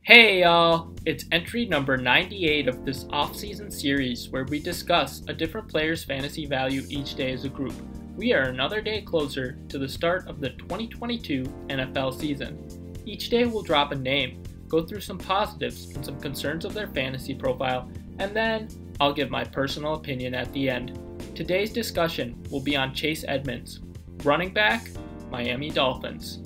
Hey y'all! It's entry number 98 of this off-season series where we discuss a different player's fantasy value each day as a group. We are another day closer to the start of the 2022 NFL season. Each day we'll drop a name, go through some positives and some concerns of their fantasy profile, and then I'll give my personal opinion at the end. Today's discussion will be on Chase Edmonds, running back, Miami Dolphins.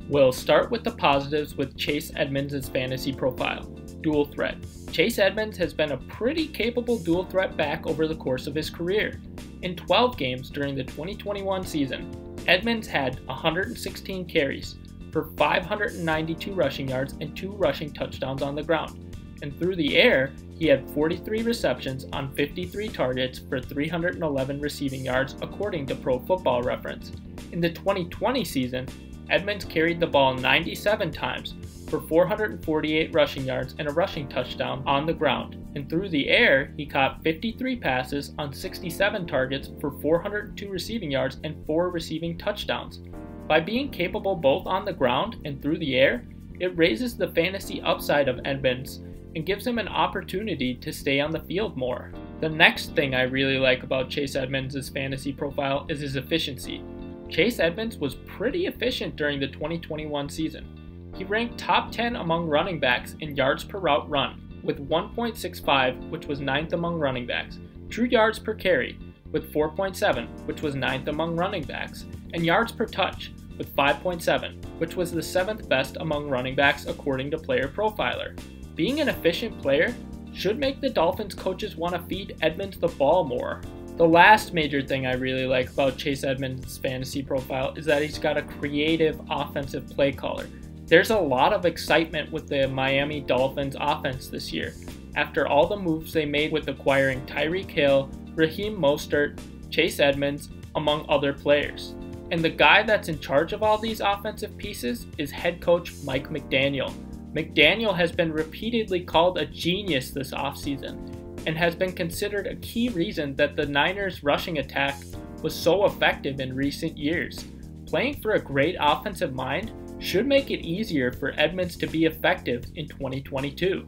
We'll start with the positives with Chase Edmonds' fantasy profile. Dual threat. Chase Edmonds has been a pretty capable dual threat back over the course of his career. In 12 games during the 2021 season, Edmonds had 116 carries for 592 rushing yards and 2 rushing touchdowns on the ground. And through the air, he had 43 receptions on 53 targets for 311 receiving yards according to Pro Football Reference. In the 2020 season, Edmonds carried the ball 97 times for 448 rushing yards and a rushing touchdown on the ground. And through the air, he caught 53 passes on 67 targets for 402 receiving yards and 4 receiving touchdowns. By being capable both on the ground and through the air, it raises the fantasy upside of Edmonds and gives him an opportunity to stay on the field more. The next thing I really like about Chase Edmonds' fantasy profile is his efficiency. Chase Edmonds was pretty efficient during the 2021 season. He ranked top 10 among running backs in yards per route run with 1.65, which was 9th among running backs, true yards per carry with 4.7, which was 9th among running backs, and yards per touch with 5.7, which was the 7th best among running backs according to Player Profiler. Being an efficient player should make the Dolphins coaches want to feed Edmonds the ball more. The last major thing I really like about Chase Edmonds' fantasy profile is that he's got a creative offensive play caller. There's a lot of excitement with the Miami Dolphins offense this year, after all the moves they made with acquiring Tyreek Hill, Raheem Mostert, Chase Edmonds, among other players. And the guy that's in charge of all these offensive pieces is head coach Mike McDaniel. McDaniel has been repeatedly called a genius this offseason, and has been considered a key reason that the Niners' rushing attack was so effective in recent years. Playing for a great offensive mind should make it easier for Edmonds to be effective in 2022.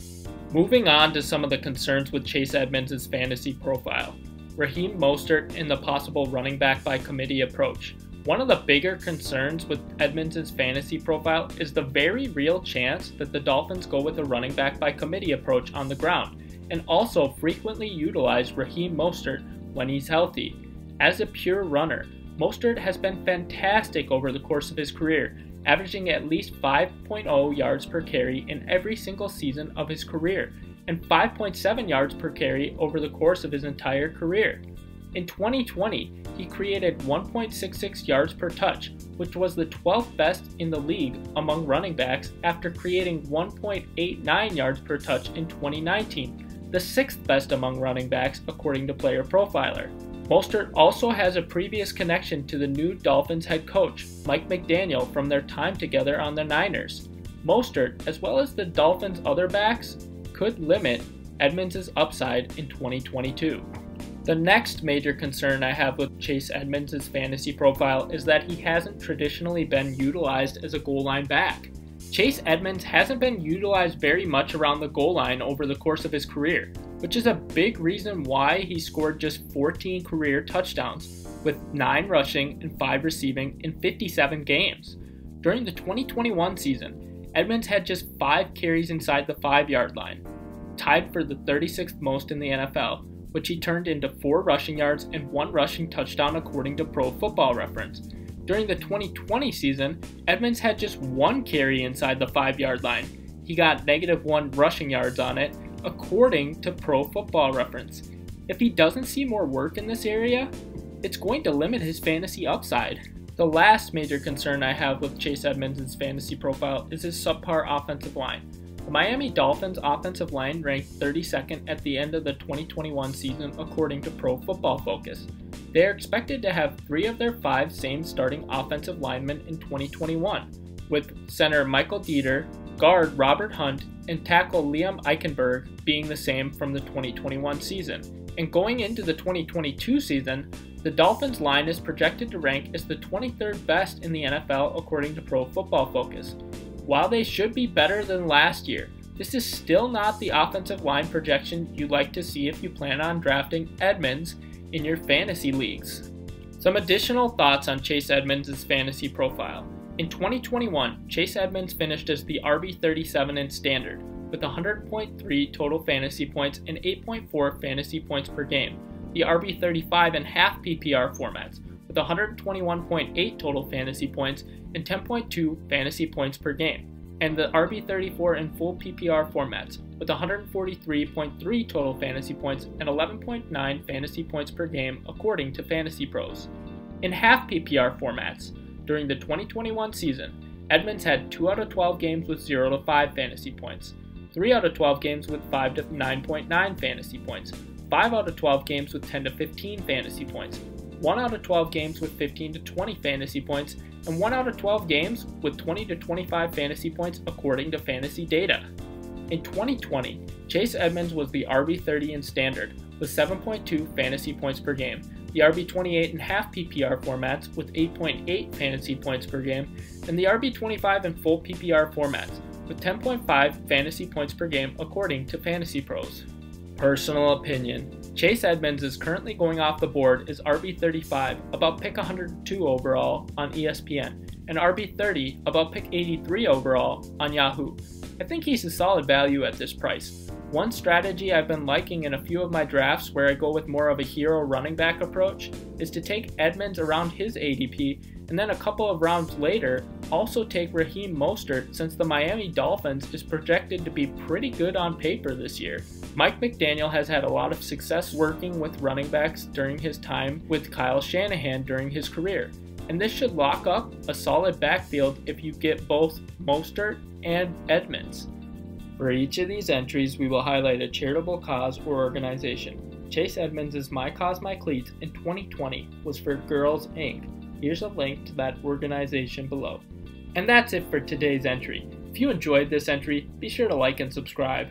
Moving on to some of the concerns with Chase Edmonds' fantasy profile. Raheem Mostert and the possible running back by committee approach. One of the bigger concerns with Edmonds' fantasy profile is the very real chance that the Dolphins go with a running back by committee approach on the ground, and also frequently utilize Raheem Mostert when he's healthy. As a pure runner, Mostert has been fantastic over the course of his career, averaging at least 5.0 yards per carry in every single season of his career, and 5.7 yards per carry over the course of his entire career. In 2020, he created 1.66 yards per touch, which was the 12th best in the league among running backs after creating 1.89 yards per touch in 2019. The 6th best among running backs according to Player Profiler. Mostert also has a previous connection to the new Dolphins head coach, Mike McDaniel, from their time together on the Niners. Mostert, as well as the Dolphins' other backs, could limit Edmonds' upside in 2022. The next major concern I have with Chase Edmonds' fantasy profile is that he hasn't traditionally been utilized as a goal line back. Chase Edmonds hasn't been utilized very much around the goal line over the course of his career, which is a big reason why he scored just 14 career touchdowns, with 9 rushing and 5 receiving in 57 games. During the 2021 season, Edmonds had just 5 carries inside the 5-yard line, tied for the 36th most in the NFL, which he turned into 4 rushing yards and 1 rushing touchdown according to Pro Football Reference. During the 2020 season, Edmonds had just 1 carry inside the 5-yard line. He got -1 rushing yards on it, according to Pro Football Reference. If he doesn't see more work in this area, it's going to limit his fantasy upside. The last major concern I have with Chase Edmonds' fantasy profile is his subpar offensive line. The Miami Dolphins offensive line ranked 32nd at the end of the 2021 season according to Pro Football Focus. They are expected to have 3 of their 5 same starting offensive linemen in 2021, with center Michael Dieter, guard Robert Hunt, and tackle Liam Eichenberg being the same from the 2021 season. And going into the 2022 season, the Dolphins line is projected to rank as the 23rd best in the NFL according to Pro Football Focus. While they should be better than last year, This is still not the offensive line projection you'd like to see if you plan on drafting Edmonds in your fantasy leagues. Some additional thoughts on Chase Edmonds' fantasy profile. In 2021, Chase Edmonds finished as the RB37 in standard, with 100.3 total fantasy points and 8.4 fantasy points per game. The RB35 in half PPR formats, with 121.8 total fantasy points and 10.2 fantasy points per game. And the RB34 in full PPR formats, with 143.3 total fantasy points and 11.9 fantasy points per game according to Fantasy Pros. In half PPR formats, during the 2021 season, Edmonds had 2 out of 12 games with 0 to 5 fantasy points, 3 out of 12 games with 5 to 9.9 fantasy points, 5 out of 12 games with 10 to 15 fantasy points, 1 out of 12 games with 15 to 20 fantasy points, and 1 out of 12 games with 20 to 25 fantasy points according to fantasy data. In 2020, Chase Edmonds was the RB30 in standard with 7.2 fantasy points per game, the RB28 in half PPR formats with 8.8 fantasy points per game, and the RB25 in full PPR formats with 10.5 fantasy points per game according to Fantasy Pros. Personal opinion. Chase Edmonds is currently going off the board as RB35, about pick 102 overall on ESPN, and RB30, about pick 83 overall on Yahoo. I think he's a solid value at this price. One strategy I've been liking in a few of my drafts where I go with more of a hero running back approach is to take Edmonds around his ADP, and then a couple of rounds later, also take Raheem Mostert since the Miami Dolphins is projected to be pretty good on paper this year. Mike McDaniel has had a lot of success working with running backs during his time with Kyle Shanahan during his career, and this should lock up a solid backfield if you get both Mostert and Edmonds. For each of these entries, we will highlight a charitable cause or organization. Chase Edmonds' My Cause My Cleats in 2020 was for Girls Inc. Here's a link to that organization below. And that's it for today's entry. If you enjoyed this entry, be sure to like and subscribe.